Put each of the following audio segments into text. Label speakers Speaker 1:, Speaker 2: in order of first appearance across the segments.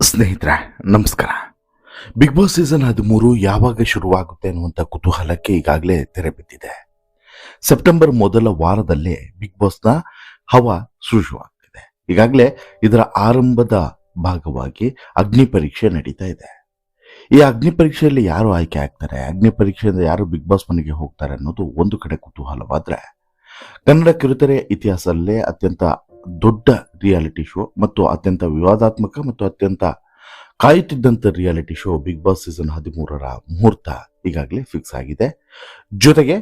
Speaker 1: ಸ್ನೇಹಿತರೆ, ನಮಸ್ಕಾರ. Big Boss season 13 ಯಾವಾಗ ಶುರುವಾಗುತ್ತೆ ಅನ್ನುವಂಥ ಕುತೂಹಲಕ್ಕೆ ಈಗಾಗಲೇ ತೆರೆ ಬಿದ್ದಿದೆ. ಸೆಪ್ಟೆಂಬರ್ ಮೊದಲ ವಾರದಲ್ಲೇ ಬಿಗ್ ಬಾಸ್ನ ಹವಾ ಶುರುವಾಗ್ತಿದೆ. ಈಗಾಗಲೇ ಇದರ ಆರಂಭದ ಭಾಗವಾಗಿ ಅಗ್ನಿ ಪರೀಕ್ಷೆ ನಡೀತಾ ಇದೆ. ಈ ಅಗ್ನಿ ಪರೀಕ್ಷೆಯಲ್ಲಿ ಯಾರು ಆಯ್ಕೆ ಆಗ್ತಾರೆ, ಅಗ್ನಿ ಪರೀಕ್ಷೆಯಿಂದ ಯಾರು ಬಿಗ್ ಬಾಸ್ ಮನೆಗೆ ಹೋಗ್ತಾರೆ ಅನ್ನೋದು ಒಂದು ಕಡೆ ಕುತೂಹಲವಾದ್ರೆ, ಕನ್ನಡ ಕಿರುತೆರೆ ಇತಿಹಾಸದಲ್ಲೇ ಅತ್ಯಂತ ದೊಡ್ಡ ರಿಯಾಲಿಟಿ ಶೋ ಮತ್ತು ಅತ್ಯಂತ ವಿವಾದಾತ್ಮಕ ಮತ್ತು ಅತ್ಯಂತ ಕಾಯುತ್ತಿದ್ದಂಥ reality show Bigg Boss season 13ರ ಮುಹೂರ್ತ ಈಗಾಗಲೇ ಫಿಕ್ಸ್ ಆಗಿದೆ. ಜೊತೆಗೆ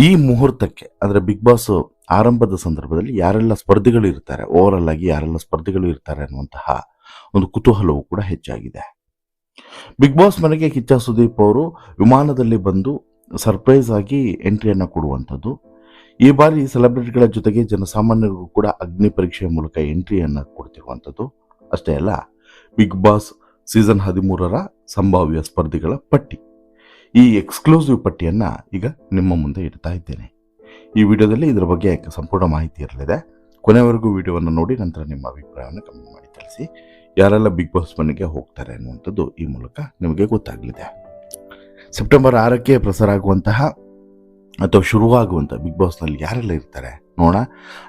Speaker 1: ಈ ಮುಹೂರ್ತಕ್ಕೆ ಅಂದರೆ ಬಿಗ್ ಬಾಸ್ ಆರಂಭದ ಸಂದರ್ಭದಲ್ಲಿ ಯಾರೆಲ್ಲ ಸ್ಪರ್ಧಿಗಳು ಇರ್ತಾರೆ, ಓವರ್ ಆಗಿ ಯಾರೆಲ್ಲ ಸ್ಪರ್ಧಿಗಳು ಇರ್ತಾರೆ ಅನ್ನುವಂತಹ ಒಂದು ಕುತೂಹಲವು ಕೂಡ ಹೆಚ್ಚಾಗಿದೆ. ಬಿಗ್ ಬಾಸ್ ಮನೆಗೆ ಕಿಚ್ಚ ಸುದೀಪ್ ಅವರು ವಿಮಾನದಲ್ಲಿ ಬಂದು ಸರ್ಪ್ರೈಸ್ ಆಗಿ ಎಂಟ್ರಿಯನ್ನು ಕೊಡುವಂಥದ್ದು. ಈ ಬಾರಿ ಸೆಲೆಬ್ರಿಟಿಗಳ ಜೊತೆಗೆ ಜನಸಾಮಾನ್ಯರಿಗೂ ಕೂಡ ಅಗ್ನಿ ಪರೀಕ್ಷೆಯ ಮೂಲಕ ಎಂಟ್ರಿಯನ್ನು ಕೊಡ್ತಿರುವಂಥದ್ದು. ಅಷ್ಟೇ ಅಲ್ಲ, ಬಿಗ್ ಬಾಸ್ ಸೀಸನ್ 13ರ ಸಂಭಾವ್ಯ ಸ್ಪರ್ಧಿಗಳ ಪಟ್ಟಿ, ಈ ಎಕ್ಸ್ಕ್ಲೂಸಿವ್ ಪಟ್ಟಿಯನ್ನು ಈಗ ನಿಮ್ಮ ಮುಂದೆ ಇಡ್ತಾ ಇದ್ದೇನೆ. ಈ ವಿಡಿಯೋದಲ್ಲಿ ಇದರ ಬಗ್ಗೆ ಸಂಪೂರ್ಣ ಮಾಹಿತಿ ಇರಲಿದೆ. ಕೊನೆವರೆಗೂ ವಿಡಿಯೋವನ್ನು ನೋಡಿ ನಂತರ ನಿಮ್ಮ ಅಭಿಪ್ರಾಯವನ್ನು ಕಮೆಂಟ್ ಮಾಡಿ ತಿಳಿಸಿ. ಯಾರೆಲ್ಲ ಬಿಗ್ ಬಾಸ್ ಮನೆಗೆ ಹೋಗ್ತಾರೆ ಅನ್ನುವಂಥದ್ದು ಈ ಮೂಲಕ ನಿಮಗೆ ಗೊತ್ತಾಗಲಿದೆ. ಸೆಪ್ಟೆಂಬರ್ 6ಕ್ಕೆ ಪ್ರಸಾರ ಆಗುವಂತಹ ಅಥವಾ ಶುರುವಾಗುವಂಥ ಬಿಗ್ ಬಾಸ್ನಲ್ಲಿ ಯಾರೆಲ್ಲ ಇರ್ತಾರೆ ನೋಡೋಣ.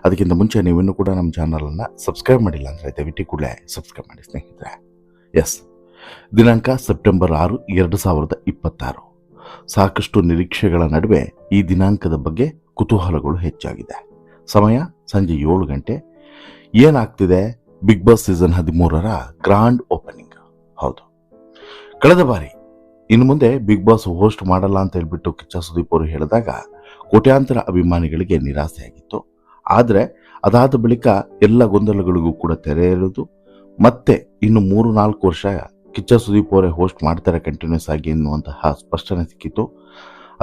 Speaker 1: ಅದಕ್ಕಿಂತ ಮುಂಚೆ ನೀವಿನ್ನೂ ಕೂಡ ನಮ್ಮ ಚಾನಲನ್ನು ಸಬ್ಸ್ಕ್ರೈಬ್ ಮಾಡಿಲ್ಲ ಅಂದರೆ ದಯವಿಟ್ಟು ಕೂಡಲೇ ಸಬ್ಸ್ಕ್ರೈಬ್ ಮಾಡಿ ಸ್ನೇಹಿತರೆ. ದಿನಾಂಕ ಸೆಪ್ಟೆಂಬರ್ 6, 2026. ಸಾಕಷ್ಟು ನಿರೀಕ್ಷೆಗಳ ನಡುವೆ ಈ ದಿನಾಂಕದ ಬಗ್ಗೆ ಕುತೂಹಲಗಳು ಹೆಚ್ಚಾಗಿದೆ. ಸಮಯ ಸಂಜೆ 7 ಗಂಟೆ. ಏನಾಗ್ತಿದೆ? ಬಿಗ್ ಬಾಸ್ ಸೀಸನ್ 13ರ ಗ್ರಾಂಡ್ ಓಪನಿಂಗ್. ಹೌದು, ಕಳೆದ ಬಾರಿ ಇನ್ನು ಮುಂದೆ ಬಿಗ್ ಬಾಸ್ ಹೋಸ್ಟ್ ಮಾಡಲ್ಲ ಅಂತ ಹೇಳ್ಬಿಟ್ಟು ಕಿಚ್ಚ ಸುದೀಪ್ ಅವರು ಹೇಳಿದಾಗ ಕೋಟ್ಯಾಂತರ ಅಭಿಮಾನಿಗಳಿಗೆ ನಿರಾಸೆಯಾಗಿತ್ತು. ಆದರೆ ಅದಾದ ಬಳಿಕ ಎಲ್ಲ ಗೊಂದಲಗಳಿಗೂ ಕೂಡ ತೆರೆ ಎಳೆದು ಮತ್ತೆ ಇನ್ನು 3-4 ವರ್ಷ ಕಿಚ್ಚ ಸುದೀಪ್ ಅವರೇ ಹೋಸ್ಟ್ ಮಾಡ್ತಾರೆ ಕಂಟಿನ್ಯೂಸ್ ಆಗಿ ಎನ್ನುವಂತಹ ಸ್ಪಷ್ಟನೆ ಸಿಕ್ಕಿತ್ತು.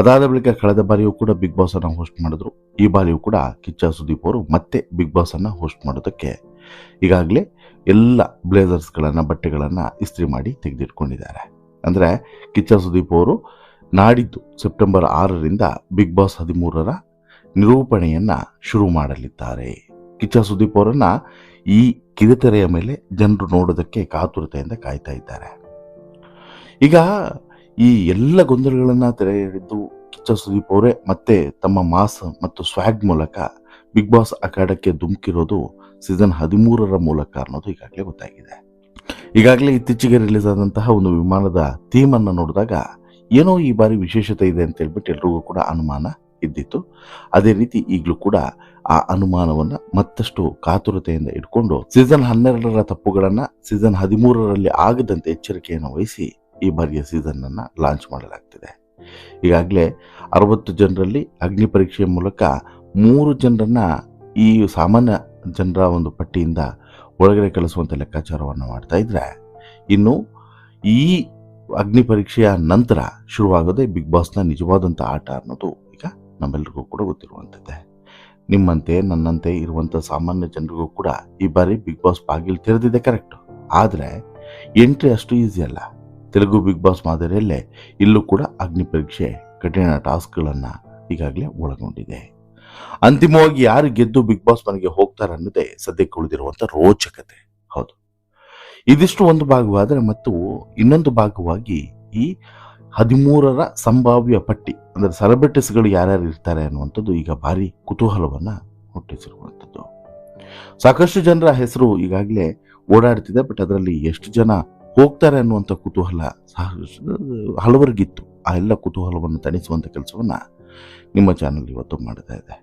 Speaker 1: ಅದಾದ ಬಳಿಕ ಕಳೆದ ಬಾರಿಯೂ ಕೂಡ ಬಿಗ್ ಬಾಸ್ ಅನ್ನು ಹೋಸ್ಟ್ ಮಾಡಿದ್ರು. ಈ ಬಾರಿಯೂ ಕೂಡ ಕಿಚ್ಚ ಸುದೀಪ್ ಅವರು ಮತ್ತೆ ಬಿಗ್ ಬಾಸ್ ಅನ್ನು ಹೋಸ್ಟ್ ಮಾಡೋದಕ್ಕೆ ಈಗಾಗಲೇ ಎಲ್ಲ ಬ್ಲೇಸರ್ಸ್ಗಳನ್ನು, ಬಟ್ಟೆಗಳನ್ನು ಇಸ್ತ್ರಿ ಮಾಡಿ ತೆಗೆದಿಟ್ಕೊಂಡಿದ್ದಾರೆ. ಅಂದರೆ ಕಿಚ್ಚ ಸುದೀಪ್ ಅವರು ನಾಡಿದ್ದು ಸೆಪ್ಟೆಂಬರ್ 6ರಿಂದ ಬಿಗ್ ಬಾಸ್ 13ರ ನಿರೂಪಣೆಯನ್ನು ಶುರು ಮಾಡಲಿದ್ದಾರೆ. ಕಿಚ್ಚ ಸುದೀಪ್ ಅವರನ್ನು ಈ ಕಿರುತೆರೆಯ ಮೇಲೆ ಜನರು ನೋಡೋದಕ್ಕೆ ಕಾತುರತೆಯಿಂದ ಕಾಯ್ತಾ ಇದ್ದಾರೆ. ಈಗ ಈ ಎಲ್ಲ ಗೊಂದಲಗಳನ್ನು ತೆರೆ ಹಿಡಿದು ಕಿಚ್ಚ ಸುದೀಪ್ ಅವರೇ ಮತ್ತೆ ತಮ್ಮ ಮಾಸ್ ಮತ್ತು ಸ್ವ್ಯಾಗ್ ಮೂಲಕ ಬಿಗ್ ಬಾಸ್ ಅಖಾಡಕ್ಕೆ ಧುಮುಕಿರೋದು ಸೀಸನ್ 13ರ ಮೂಲಕ ಅನ್ನೋದು ಈಗಾಗಲೇ ಗೊತ್ತಾಗಿದೆ. ಈಗಾಗಲೇ ಇತ್ತೀಚೆಗೆ ರಿಲೀಸ್ ಆದಂತಹ ಒಂದು ವಿಮಾನದ ಥೀಮ್ ಅನ್ನು ನೋಡಿದಾಗ ಏನೋ ಈ ಬಾರಿ ವಿಶೇಷತೆ ಇದೆ ಅಂತ ಹೇಳ್ಬಿಟ್ಟು ಎಲ್ರಿಗೂ ಕೂಡ ಅನುಮಾನ ಇದ್ದಿತ್ತು. ಅದೇ ರೀತಿ ಈಗಲೂ ಕೂಡ ಆ ಅನುಮಾನವನ್ನು ಮತ್ತಷ್ಟು ಕಾತುರತೆಯಿಂದ ಇಟ್ಕೊಂಡು ಸೀಸನ್ 12ರ ತಪ್ಪುಗಳನ್ನು ಸೀಸನ್ 13ರಲ್ಲಿ ಆಗದಂತೆ ಎಚ್ಚರಿಕೆಯನ್ನು ವಹಿಸಿ ಈ ಬಾರಿಯ ಸೀಸನ್ ಅನ್ನು ಲಾಂಚ್ ಮಾಡಲಾಗ್ತಿದೆ. ಈಗಾಗಲೇ 60 ಜನರಲ್ಲಿ ಅಗ್ನಿ ಪರೀಕ್ಷೆಯ ಮೂಲಕ 3 ಜನರನ್ನ ಈ ಸಾಮಾನ್ಯ ಜನರ ಒಂದು ಪಟ್ಟಿಯಿಂದ ಒಳಗಡೆ ಕಳಿಸುವಂಥ ಲೆಕ್ಕಾಚಾರವನ್ನು ಮಾಡ್ತಾ ಇದ್ರೆ, ಇನ್ನು ಈ ಅಗ್ನಿ ಪರೀಕ್ಷೆಯ ನಂತರ ಶುರುವಾಗೋದೇ ಬಿಗ್ ಬಾಸ್ನ ನಿಜವಾದಂಥ ಆಟ ಅನ್ನೋದು ಈಗ ನಮ್ಮೆಲ್ಲರಿಗೂ ಕೂಡ ಗೊತ್ತಿರುವಂಥದ್ದೇ. ನಿಮ್ಮಂತೆ ನನ್ನಂತೆ ಇರುವಂಥ ಸಾಮಾನ್ಯ ಜನರಿಗೂ ಕೂಡ ಈ ಬಾರಿ ಬಿಗ್ ಬಾಸ್ ಬಾಗಿಲು ತೆರೆದಿದೆ, ಕರೆಕ್ಟು. ಆದರೆ ಎಂಟ್ರಿ ಅಷ್ಟು ಈಸಿ ಅಲ್ಲ. ತೆಲುಗು ಬಿಗ್ ಬಾಸ್ ಮಾದರಿಯಲ್ಲೇ ಇಲ್ಲೂ ಕೂಡ ಅಗ್ನಿ ಪರೀಕ್ಷೆ ಕಠಿಣ ಟಾಸ್ಕ್ಗಳನ್ನು ಈಗಾಗಲೇ ಒಳಗೊಂಡಿದೆ. ಅಂತಿಮವಾಗಿ ಯಾರು ಗೆದ್ದು ಬಿಗ್ ಬಾಸ್ ಮನೆಗೆ ಹೋಗ್ತಾರೆ ಅನ್ನೋದೇ ಸದ್ಯಕ್ಕೆ ಉಳಿದಿರುವಂಥ ರೋಚಕತೆ. ಹೌದು, ಇದಿಷ್ಟು ಒಂದು ಭಾಗವಾದರೆ ಮತ್ತು ಇನ್ನೊಂದು ಭಾಗವಾಗಿ ಈ 13ರ ಸಂಭಾವ್ಯ ಪಟ್ಟಿ ಅಂದರೆ ಸೆಲೆಬ್ರಿಟೀಸ್ಗಳು ಯಾರ್ಯಾರು ಇರ್ತಾರೆ ಅನ್ನುವಂಥದ್ದು ಈಗ ಭಾರಿ ಕುತೂಹಲವನ್ನು ಹುಟ್ಟಿಸಿರುವಂಥದ್ದು. ಸಾಕಷ್ಟು ಜನರ ಹೆಸರು ಈಗಾಗಲೇ ಓಡಾಡ್ತಿದೆ. ಬಟ್ ಅದರಲ್ಲಿ ಎಷ್ಟು ಜನ ಹೋಗ್ತಾರೆ ಅನ್ನುವಂಥ ಕುತೂಹಲ ಹಲವರಿಗಿತ್ತು. ಆ ಎಲ್ಲ ಕುತೂಹಲವನ್ನು ತಣಿಸುವಂಥ ಕೆಲಸವನ್ನು ನಿಮ್ಮ ಚಾನಲ್ ಇವತ್ತು ಮಾಡ್ತಾ ಇದೆ.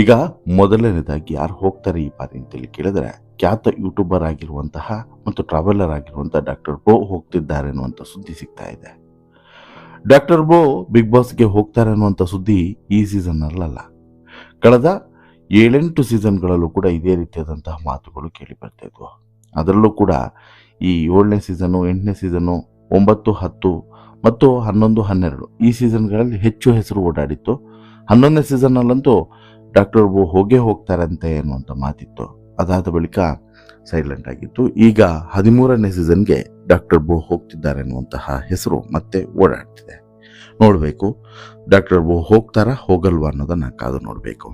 Speaker 1: ಈಗ ಮೊದಲನೇದಾಗಿ ಯಾರು ಹೋಗ್ತಾರೆ ಈ ಬಾರಿ ಅಂತೇಳಿ ಕೇಳಿದ್ರೆ, ಖ್ಯಾತ ಯೂಟ್ಯೂಬರ್ ಆಗಿರುವಂತಹ ಮತ್ತು ಟ್ರಾವೆಲರ್ ಆಗಿರುವಂತಹ ಡಾಕ್ಟರ್ ಬ್ರೋ ಹೋಗ್ತಿದ್ದಾರೆ ಅನ್ನುವಂಥ ಸುದ್ದಿ ಸಿಗ್ತಾ ಇದೆ. ಡಾಕ್ಟರ್ ಬ್ರೋ ಬಿಗ್ ಬಾಸ್ಗೆ ಹೋಗ್ತಾರೆ ಅನ್ನುವಂಥ ಸುದ್ದಿ ಈ ಸೀಸನ್ನಲ್ಲ, ಕಳೆದ 7-8 ಸೀಸನ್ಗಳಲ್ಲೂ ಕೂಡ ಇದೇ ರೀತಿಯಾದಂತಹ ಮಾತುಗಳು ಕೇಳಿ ಬರ್ತಾ ಇದ್ವು. ಅದರಲ್ಲೂ ಕೂಡ ಈ 7ನೇ ಸೀಸನ್ನು, 8ನೇ ಸೀಸನ್ನು, 9, 10 ಮತ್ತು 11, 12 ಈ ಸೀಸನ್ಗಳಲ್ಲಿ ಹೆಚ್ಚು ಹೆಸರು ಓಡಾಡಿತ್ತು. 11ನೇ ಸೀಸನ್ನಲ್ಲಂತೂ ಡಾಕ್ಟರ್ ಬ್ರೋ ಹೋಗ್ತಾರಂತೆ ಅನ್ನುವಂಥ ಮಾತಿತ್ತು. ಅದಾದ ಬಳಿಕ ಸೈಲೆಂಟ್ ಆಗಿತ್ತು. ಈಗ 13ನೇ ಸೀಸನ್ಗೆ ಡಾಕ್ಟರ್ ಬ್ರೋ ಹೋಗ್ತಿದ್ದಾರೆ ಅನ್ನುವಂತಹ ಹೆಸರು ಮತ್ತೆ ಓಡಾಡ್ತಿದೆ. ನೋಡಬೇಕು ಡಾಕ್ಟರ್ ಬ್ರೋ ಹೋಗ್ತಾರಾ ಹೋಗಲ್ವಾ ಅನ್ನೋದನ್ನು ಕಾದು ನೋಡಬೇಕು.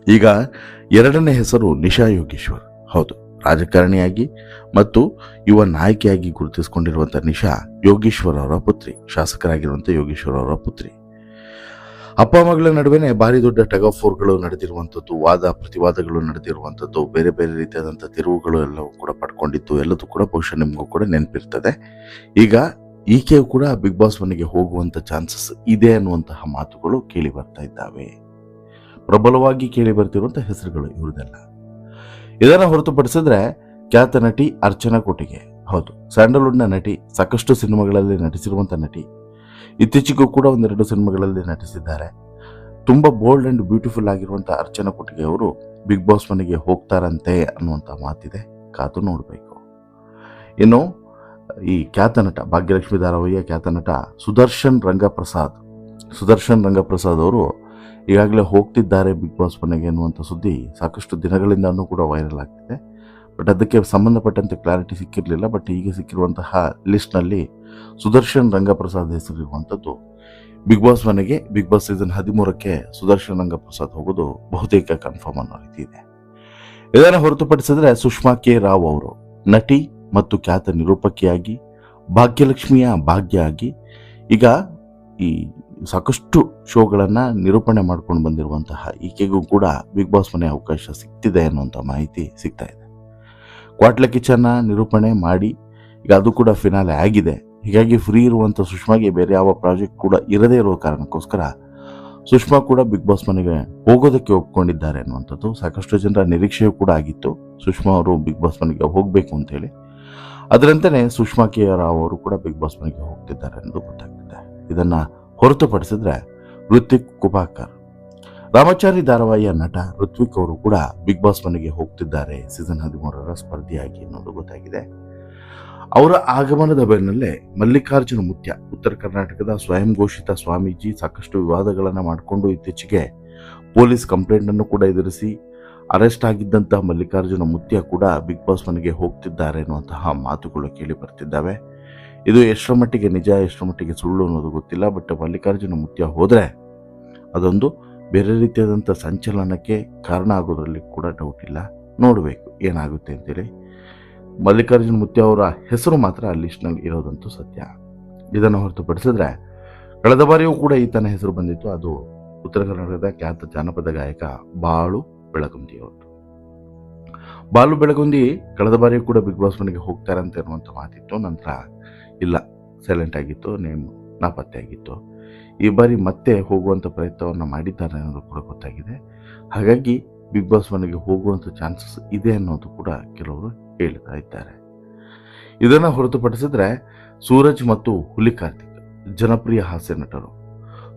Speaker 1: ಈಗ 2ನೇ ಹೆಸರು ನಿಶಾ ಯೋಗೇಶ್ವರ್. ಹೌದು, ರಾಜಕಾರಣಿಯಾಗಿ ಮತ್ತು ಯುವ ನಾಯಕಿಯಾಗಿ ಗುರುತಿಸಿಕೊಂಡಿರುವಂಥ ನಿಶಾ ಯೋಗೀಶ್ವರ್ ಅವರ ಪುತ್ರಿ, ಶಾಸಕರಾಗಿರುವಂಥ ಯೋಗೀಶ್ವರ್ ಅವರ ಪುತ್ರಿ. ಅಪ್ಪ ಮಗಳ ನಡುವೆನೆ ಭಾರಿ ದೊಡ್ಡ ಟಗ್ ಆಫ್ ವಾರ್ಗಳು ನಡೆದಿರುವಂಥದ್ದು, ವಾದ ಪ್ರತಿವಾದಗಳು ನಡೆದಿರುವಂಥದ್ದು, ಬೇರೆ ಬೇರೆ ರೀತಿಯಾದಂಥ ತಿರುವುಗಳು ಎಲ್ಲವೂ ಕೂಡ ಪಡ್ಕೊಂಡಿದ್ದು ಎಲ್ಲದೂ ಕೂಡ ಬಹುಶಃ ನಿಮಗೂ ಕೂಡ ನೆನಪಿರ್ತದೆ. ಈಗ ಈಕೆಯು ಕೂಡ ಬಿಗ್ ಬಾಸ್ ಮನೆಗೆ ಹೋಗುವಂಥ ಚಾನ್ಸಸ್ ಇದೆ ಅನ್ನುವಂತಹ ಮಾತುಗಳು ಕೇಳಿ ಬರ್ತಾ ಇದ್ದಾವೆ. ಪ್ರಬಲವಾಗಿ ಕೇಳಿ ಬರ್ತಿರುವಂಥ ಹೆಸರುಗಳು ಇವ್ರದೆಲ್ಲ. ಇದನ್ನು ಹೊರತುಪಡಿಸಿದ್ರೆ ಖ್ಯಾತ ನಟಿ ಅರ್ಚನಾ ಕೋಟಿಗೆ, ಹೌದು, ಸ್ಯಾಂಡಲ್ವುಡ್ನ ನಟಿ, ಸಾಕಷ್ಟು ಸಿನಿಮಾಗಳಲ್ಲಿ ನಟಿಸಿರುವಂಥ ನಟಿ. ಇತ್ತೀಚೆಗೂ ಕೂಡ ಒಂದೆರಡು ಸಿನಿಮಾಗಳಲ್ಲಿ ನಟಿಸಿದ್ದಾರೆ. ತುಂಬ ಬೋಲ್ಡ್ ಅಂಡ್ ಬ್ಯೂಟಿಫುಲ್ ಆಗಿರುವಂಥ ಅರ್ಚನಾ ಕೋಟಿಗೆ ಅವರು ಬಿಗ್ ಬಾಸ್ ಮನೆಗೆ ಹೋಗ್ತಾರಂತೆ ಅನ್ನುವಂಥ ಮಾತಿದೆ. ಕಾದು ನೋಡಬೇಕು. ಇನ್ನು ಈ ಖ್ಯಾತ ನಟ, ಭಾಗ್ಯಲಕ್ಷ್ಮಿ ಧಾರಾವಾಹಿಯ ಖ್ಯಾತ ನಟ ಸುದರ್ಶನ್ ರಂಗಪ್ರಸಾದ್ ಅವರು ಈಗಾಗಲೇ ಹೋಗ್ತಿದ್ದಾರೆ ಬಿಗ್ ಬಾಸ್ ಮನೆಗೆ ಅನ್ನುವಂಥ ಸುದ್ದಿ ಸಾಕಷ್ಟು ದಿನಗಳಿಂದನೂ ಕೂಡ ವೈರಲ್ ಆಗ್ತಿದೆ. ಬಟ್ ಅದಕ್ಕೆ ಸಂಬಂಧಪಟ್ಟಂತೆ ಕ್ಲಾರಿಟಿ ಸಿಕ್ಕಿರಲಿಲ್ಲ. ಬಟ್ ಈಗ ಸಿಕ್ಕಿರುವಂತಹ ಲಿಸ್ಟ್ನಲ್ಲಿ ಸುದರ್ಶನ್ ರಂಗಪ್ರಸಾದ್ ಹೆಸರಿರುವಂಥದ್ದು ಬಿಗ್ ಬಾಸ್ ಮನೆಗೆ ಬಿಗ್ ಬಾಸ್ ಸೀಸನ್ 13ಕ್ಕೆ ಸುದರ್ಶನ್ ರಂಗಪ್ರಸಾದ್ ಹೋಗೋದು ಬಹುತೇಕ ಕನ್ಫರ್ಮ್ ಅನ್ನೋ ರೀತಿ ಇದೆ. ಇದನ್ನು ಹೊರತುಪಡಿಸಿದ್ರೆ ಸುಷ್ಮಾ ಕೆ ರಾವ್ ಅವರು ನಟಿ ಮತ್ತು ಖ್ಯಾತ ನಿರೂಪಕಿಯಾಗಿ, ಭಾಗ್ಯಲಕ್ಷ್ಮಿಯ ಭಾಗ್ಯ ಆಗಿ, ಈಗ ಈ ಸಾಕಷ್ಟು ಶೋಗಳನ್ನು ನಿರೂಪಣೆ ಮಾಡ್ಕೊಂಡು ಬಂದಿರುವಂತಹ ಈಕೆಗೂ ಕೂಡ ಬಿಗ್ ಬಾಸ್ ಮನೆ ಅವಕಾಶ ಸಿಗ್ತಿದೆ ಅನ್ನುವಂಥ ಮಾಹಿತಿ ಸಿಗ್ತಾ ಇದೆ. ಕ್ವಾಟ್ಲೆ ಕಿಚನ್ನ ನಿರೂಪಣೆ ಮಾಡಿ ಈಗ ಅದು ಕೂಡ ಫಿನಾಲೆ ಆಗಿದೆ. ಹೀಗಾಗಿ ಫ್ರೀ ಇರುವಂಥ ಸುಷ್ಮಾಗೆ ಬೇರೆ ಯಾವ ಪ್ರಾಜೆಕ್ಟ್ ಕೂಡ ಇರದೇ ಇರೋ ಕಾರಣಕ್ಕೋಸ್ಕರ ಸುಷ್ಮಾ ಕೂಡ ಬಿಗ್ ಬಾಸ್ ಮನೆಗೆ ಹೋಗೋದಕ್ಕೆ ಒಪ್ಕೊಂಡಿದ್ದಾರೆ ಅನ್ನುವಂಥದ್ದು ಸಾಕಷ್ಟು ಜನರ ನಿರೀಕ್ಷೆಯೂ ಕೂಡ ಆಗಿತ್ತು. ಸುಷ್ಮಾ ಅವರು ಬಿಗ್ ಬಾಸ್ ಮನೆಗೆ ಹೋಗಬೇಕು ಅಂತೇಳಿ. ಅದರಂತೆಯೇ ಸುಷ್ಮಾ ಕೆ ರಾವ್ ಅವರು ಕೂಡ ಬಿಗ್ ಬಾಸ್ ಮನೆಗೆ ಹೋಗ್ತಿದ್ದಾರೆ ಅನ್ನೋದು ಗೊತ್ತಾಗ್ತಿದೆ. ಇದನ್ನು ಹೊರತುಪಡಿಸಿದ್ರೆ ಋತ್ವಿಕ್ ಕುಪಾಕರ್, ರಾಮಚಾರಿ ಧಾರಾವಾಹಿಯ ನಟ ಋತ್ವಿಕ್ ಅವರು ಕೂಡ ಬಿಗ್ ಬಾಸ್ ಮನೆಗೆ ಹೋಗ್ತಿದ್ದಾರೆ ಸೀಸನ್ 13ರ ಸ್ಪರ್ಧಿಯಾಗಿ ಅನ್ನೋದು ಗೊತ್ತಾಗಿದೆ. ಅವರ ಆಗಮನದ ಬೆನ್ನಲ್ಲೇ ಮಲ್ಲಿಕಾರ್ಜುನ ಮುತ್ಯ, ಉತ್ತರ ಕರ್ನಾಟಕದ ಸ್ವಯಂ ಘೋಷಿತ ಸ್ವಾಮೀಜಿ, ಸಾಕಷ್ಟು ವಿವಾದಗಳನ್ನು ಮಾಡಿಕೊಂಡು ಇತ್ತೀಚೆಗೆ ಪೊಲೀಸ್ ಕಂಪ್ಲೇಂಟ್ ಅನ್ನು ಕೂಡ ಎದುರಿಸಿ ಅರೆಸ್ಟ್ ಆಗಿದ್ದಂತಹ ಮಲ್ಲಿಕಾರ್ಜುನ ಮುತ್ಯ ಕೂಡ ಬಿಗ್ ಬಾಸ್ ಮನೆಗೆ ಹೋಗ್ತಿದ್ದಾರೆ ಅನ್ನುವಂತಹ ಮಾತುಗಳು ಕೇಳಿ ಬರ್ತಿದ್ದಾವೆ. ಇದು ಎಷ್ಟರ ಮಟ್ಟಿಗೆ ನಿಜ, ಎಷ್ಟರ ಮಟ್ಟಿಗೆ ಸುಳ್ಳು ಅನ್ನೋದು ಗೊತ್ತಿಲ್ಲ. ಬಟ್ ಮಲ್ಲಿಕಾರ್ಜುನ ಮುತ್ಯ ಹೋದರೆ ಅದೊಂದು ಬೇರೆ ರೀತಿಯಾದಂಥ ಸಂಚಲನಕ್ಕೆ ಕಾರಣ ಆಗೋದ್ರಲ್ಲಿ ಕೂಡ ಡೌಟ್ ಇಲ್ಲ. ನೋಡಬೇಕು ಏನಾಗುತ್ತೆ ಅಂತೇಳಿ. ಮಲ್ಲಿಕಾರ್ಜುನ ಮುತ್ಯ ಅವರ ಹೆಸರು ಮಾತ್ರ ಆ ಲಿಸ್ಟ್ನಲ್ಲಿ ಇರೋದಂತೂ ಸತ್ಯ. ಇದನ್ನು ಹೊರತುಪಡಿಸಿದ್ರೆ ಕಳೆದ ಬಾರಿಯೂ ಕೂಡ ಈತನ ಹೆಸರು ಬಂದಿತ್ತು. ಅದು ಉತ್ತರ ಕರ್ನಾಟಕದ ಖ್ಯಾತ ಜಾನಪದ ಗಾಯಕ ಬಾಳು ಬೆಳಗುಂದಿ ಅವರು. ಬಾಳು ಬೆಳಗುಂದಿ ಕಳೆದ ಬಾರಿಯೂ ಕೂಡ ಬಿಗ್ ಬಾಸ್ ಮನೆಗೆ ಹೋಗ್ತಾರಂತೆ ಅನ್ನುವಂಥ ಮಾತಿತ್ತು. ನಂತರ ಇಲ್ಲ, ಸೈಲೆಂಟ್ ಆಗಿತ್ತು, ನೇಮ್ ನಾಪತ್ತೆ ಆಗಿತ್ತು. ಈ ಬಾರಿ ಮತ್ತೆ ಹೋಗುವಂಥ ಪ್ರಯತ್ನವನ್ನು ಮಾಡಿದ್ದಾರೆ ಅನ್ನೋದು ಕೂಡ ಗೊತ್ತಾಗಿದೆ. ಹಾಗಾಗಿ ಬಿಗ್ ಬಾಸ್ ಮನೆಗೆ ಹೋಗುವಂಥ ಚಾನ್ಸಸ್ ಇದೆ ಅನ್ನೋದು ಕೂಡ ಕೆಲವರು ಹೇಳ್ತಾ ಇದ್ದಾರೆ. ಇದನ್ನು ಹೊರತುಪಡಿಸಿದ್ರೆ ಸೂರಜ್ ಮತ್ತು ಹುಲಿ ಕಾರ್ತಿಕ್ ಜನಪ್ರಿಯ ಹಾಸ್ಯ ನಟರು.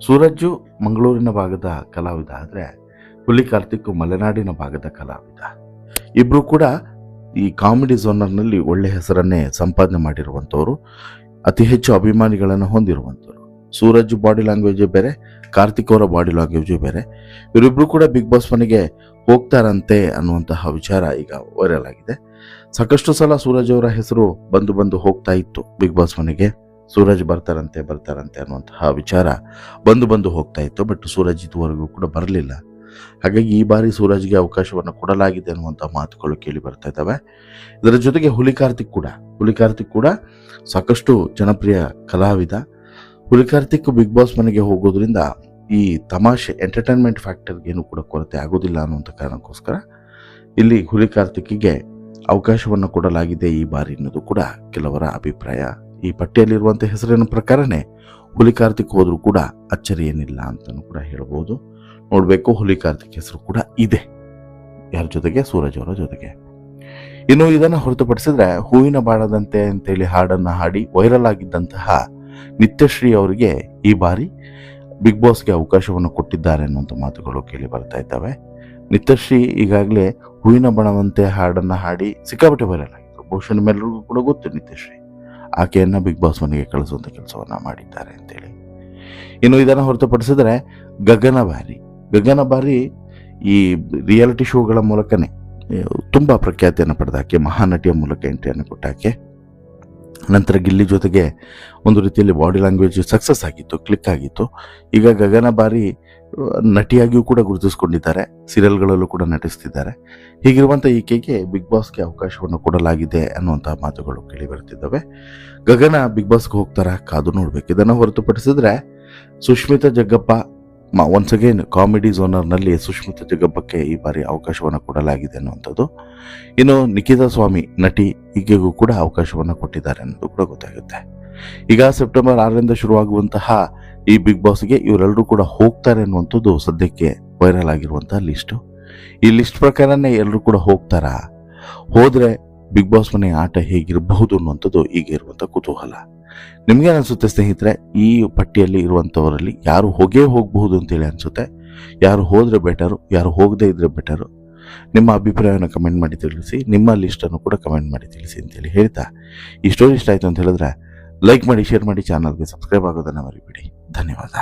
Speaker 1: ಸೂರಜ್ ಮಂಗಳೂರಿನ ಭಾಗದ ಕಲಾವಿದ ಆದರೆ ಹುಲಿ ಕಾರ್ತಿಕ್ ಮಲೆನಾಡಿನ ಭಾಗದ ಕಲಾವಿದ. ಇಬ್ರು ಕೂಡ ಈ ಕಾಮಿಡಿ ಝೋನರ್ನಲ್ಲಿ ಒಳ್ಳೆ ಹೆಸರನ್ನೇ ಸಂಪಾದನೆ ಮಾಡಿರುವಂಥವ್ರು, ಅತಿ ಹೆಚ್ಚು ಅಭಿಮಾನಿಗಳನ್ನು ಹೊಂದಿರುವಂಥವ್ರು. ಸೂರಜ್ ಬಾಡಿ ಲ್ಯಾಂಗ್ವೇಜ್ ಬೇರೆ, ಕಾರ್ತಿಕ್ ಅವರ ಬಾಡಿ ಲ್ಯಾಂಗ್ವೇಜ್ ಬೇರೆ. ಇವರಿಬ್ರು ಕೂಡ ಬಿಗ್ ಬಾಸ್ ಮನೆಗೆ ಹೋಗ್ತಾರಂತೆ ಅನ್ನುವಂತಹ ವಿಚಾರ ಈಗ ವೈರಲ್ ಆಗಿದೆ. ಸಾಕಷ್ಟು ಸಲ ಸೂರಜ್ ಅವರ ಹೆಸರು ಬಂದು ಹೋಗ್ತಾ ಇತ್ತು ಬಿಗ್ ಬಾಸ್ ಮನೆಗೆ. ಸೂರಜ್ ಬರ್ತಾರಂತೆ ಅನ್ನುವಂತಹ ವಿಚಾರ ಬಂದು ಹೋಗ್ತಾ ಇತ್ತು. ಬಟ್ ಸೂರಜ್ ಇದುವರೆಗೂ ಕೂಡ ಬರಲಿಲ್ಲ. ಹಾಗಾಗಿ ಈ ಬಾರಿ ಸೂರಜ್ಗೆ ಅವಕಾಶವನ್ನು ಕೊಡಲಾಗಿದೆ ಅನ್ನುವಂಥ ಮಾತುಗಳು ಕೇಳಿ ಬರ್ತಾ ಇದ್ದಾವೆ. ಇದರ ಜೊತೆಗೆ ಹುಲಿ ಕಾರ್ತಿಕ್ ಕೂಡ ಸಾಕಷ್ಟು ಜನಪ್ರಿಯ ಕಲಾವಿದ. ಹುಲಿ ಕಾರ್ತಿಕ್ ಬಿಗ್ ಬಾಸ್ ಮನೆಗೆ ಹೋಗೋದ್ರಿಂದ ಈ ತಮಾಷೆ ಎಂಟರ್ಟೈನ್ಮೆಂಟ್ ಫ್ಯಾಕ್ಟರ್ಗೆ ಏನು ಕೂಡ ಕೊರತೆ ಆಗೋದಿಲ್ಲ ಅನ್ನುವಂಥ ಕಾರಣಕ್ಕೋಸ್ಕರ ಇಲ್ಲಿ ಹುಲಿ ಕಾರ್ತಿಕ್ಗೆ ಅವಕಾಶವನ್ನು ಕೊಡಲಾಗಿದೆ ಈ ಬಾರಿ ಅನ್ನೋದು ಕೂಡ ಕೆಲವರ ಅಭಿಪ್ರಾಯ. ಈ ಪಟ್ಟಿಯಲ್ಲಿರುವಂಥ ಹೆಸರಿನ ಪ್ರಕಾರನೇ ಹುಲಿ ಕಾರ್ತಿಕ್ ಹೋದ್ರೂ ಕೂಡ ಅಚ್ಚರಿ ಏನಿಲ್ಲ ಅಂತಲೂ ಕೂಡ ಹೇಳ್ಬೋದು. ನೋಡಬೇಕು, ಹುಲಿ ಕಾರ್ತಿಕ್ ಹೆಸರು ಕೂಡ ಇದೆ. ಯಾರ ಜೊತೆಗೆ? ಸೂರಜ್ ಅವರ ಜೊತೆಗೆ. ಇನ್ನು ಇದನ್ನು ಹೊರತುಪಡಿಸಿದ್ರೆ ಹೂವಿನ ಬಾಡದಂತೆ ಅಂತೇಳಿ ಹಾಡನ್ನು ಹಾಡಿ ವೈರಲ್ ಆಗಿದ್ದಂತಹ ನಿತ್ಯಶ್ರೀ ಅವರಿಗೆ ಈ ಬಾರಿ ಬಿಗ್ ಬಾಸ್ಗೆ ಅವಕಾಶವನ್ನು ಕೊಟ್ಟಿದ್ದಾರೆ ಅನ್ನುವಂಥ ಮಾತುಗಳು ಕೇಳಿ ಬರ್ತಾ ಇದ್ದಾವೆ. ನಿತ್ಯಶ್ರೀ ಈಗಾಗಲೇ ಹೂವಿನ ಬಣವಂತೆ ಹಾಡನ್ನು ಹಾಡಿ ಸಿಕ್ಕಾಪಟ್ಟೆ ವೈರಲ್ ಆಗಿತ್ತು. ಬಹುಶಃ ನಿಮ್ಮೆಲ್ಲರಿಗೂ ಕೂಡ ಗೊತ್ತು ನಿತ್ಯಶ್ರೀ. ಆಕೆಯನ್ನು ಬಿಗ್ ಬಾಸ್ ಮನೆಗೆ ಕಳಿಸುವಂಥ ಕೆಲಸವನ್ನು ಮಾಡಿದ್ದಾರೆ ಅಂತೇಳಿ. ಇನ್ನು ಇದನ್ನು ಹೊರತುಪಡಿಸಿದ್ರೆ ಗಗನ ಬಾರಿ ಈ ರಿಯಾಲಿಟಿ ಶೋಗಳ ಮೂಲಕನೇ ತುಂಬ ಪ್ರಖ್ಯಾತಿಯನ್ನು ಪಡೆದಾಕೆ, ಮಹಾನಟಿಯ ಮೂಲಕ ಎಂಟ್ರಿಯನ್ನು ಕೊಟ್ಟಾಕೆ. ನಂತರ ಗಿಲ್ಲಿ ಜೊತೆಗೆ ಒಂದು ರೀತಿಯಲ್ಲಿ ಬಾಡಿ ಲ್ಯಾಂಗ್ವೇಜ್ ಸಕ್ಸಸ್ ಆಗಿತ್ತು, ಕ್ಲಿಕ್ ಆಗಿತ್ತು. ಈಗ ಗಗನ ಬಾರಿ ನಟಿಯಾಗಿಯೂ ಕೂಡ ಗುರುತಿಸಿಕೊಂಡಿದ್ದಾರೆ, ಸೀರಿಯಲ್ಗಳಲ್ಲೂ ಕೂಡ ನಟಿಸ್ತಿದ್ದಾರೆ. ಹೀಗಿರುವಂಥ ಈಕೆಗೆ ಬಿಗ್ ಬಾಸ್ಗೆ ಅವಕಾಶವನ್ನು ಕೊಡಲಾಗಿದೆ ಅನ್ನುವಂಥ ಮಾತುಗಳು ಕೇಳಿ ಬರ್ತಿದ್ದಾವೆ. ಗಗನ ಬಿಗ್ ಬಾಸ್ಗೆ ಹೋಗ್ತಾರ, ಕಾದು ನೋಡ್ಬೇಕು. ಇದನ್ನು ಹೊರತುಪಡಿಸಿದ್ರೆ Sushmita Jaggappa once again comedy ಝೋನರ್ನಲ್ಲಿ ಸುಷ್ಮಿತಾ ಜಗ್ಗಪ್ಪಕ್ಕೆ ಈ ಬಾರಿ ಅವಕಾಶವನ್ನು ಕೊಡಲಾಗಿದೆ ಅನ್ನುವಂಥದ್ದು. ಇನ್ನು ನಿಖಿತಾ ಸ್ವಾಮಿ ನಟಿ, ಈಕೆಗೂ ಕೂಡ ಅವಕಾಶವನ್ನು ಕೊಟ್ಟಿದ್ದಾರೆ ಅನ್ನೋದು ಕೂಡ ಗೊತ್ತಾಗುತ್ತೆ. ಈಗ ಸೆಪ್ಟೆಂಬರ್ 6ರಿಂದ ಶುರುವಾಗುವಂತಹ ಈ ಬಿಗ್ ಬಾಸ್ಗೆ ಇವರೆಲ್ಲರೂ ಕೂಡ ಹೋಗ್ತಾರೆ ಅನ್ನುವಂಥದ್ದು ಸದ್ಯಕ್ಕೆ ವೈರಲ್ ಆಗಿರುವಂತಹ ಲಿಸ್ಟು. ಈ ಲಿಸ್ಟ್ ಪ್ರಕಾರನೇ ಎಲ್ಲರೂ ಕೂಡ ಹೋಗ್ತಾರಾ, ಹೋದ್ರೆ ಬಿಗ್ ಬಾಸ್ ಮನೆ ಆಟ ಹೇಗಿರಬಹುದು ಅನ್ನುವಂಥದ್ದು ಈಗ ಇರುವಂಥ ಕುತೂಹಲ. ನಿಮ್ಗೆ ಅನಿಸುತ್ತೆ ಸ್ನೇಹಿತರೆ, ಈ ಪಟ್ಟಿಯಲ್ಲಿ ಇರುವಂಥವರಲ್ಲಿ ಯಾರು ಹೋಗಬಹುದು ಅಂತೇಳಿ ಅನಿಸುತ್ತೆ? ಯಾರು ಹೋದ್ರೆ ಬೆಟರು, ಯಾರು ಹೋಗದೇ ಇದ್ರೆ ಬೆಟರು? ನಿಮ್ಮ ಅಭಿಪ್ರಾಯವನ್ನು ಕಮೆಂಟ್ ಮಾಡಿ ತಿಳಿಸಿ, ನಿಮ್ಮ ಲಿಸ್ಟನ್ನು ಕೂಡ ಕಮೆಂಟ್ ಮಾಡಿ ತಿಳಿಸಿ ಅಂತೇಳಿ ಹೇಳ್ತಾ, ಈ ಸ್ಟೋರಿ ಇಷ್ಟ ಆಯಿತು ಅಂತ ಹೇಳಿದ್ರೆ ಲೈಕ್ ಮಾಡಿ, ಶೇರ್ ಮಾಡಿ, ಚಾನಲ್ಗೆ ಸಬ್ಸ್ಕ್ರೈಬ್ ಆಗೋದನ್ನು ಮರಿಬೇಡಿ. ಧನ್ಯವಾದ.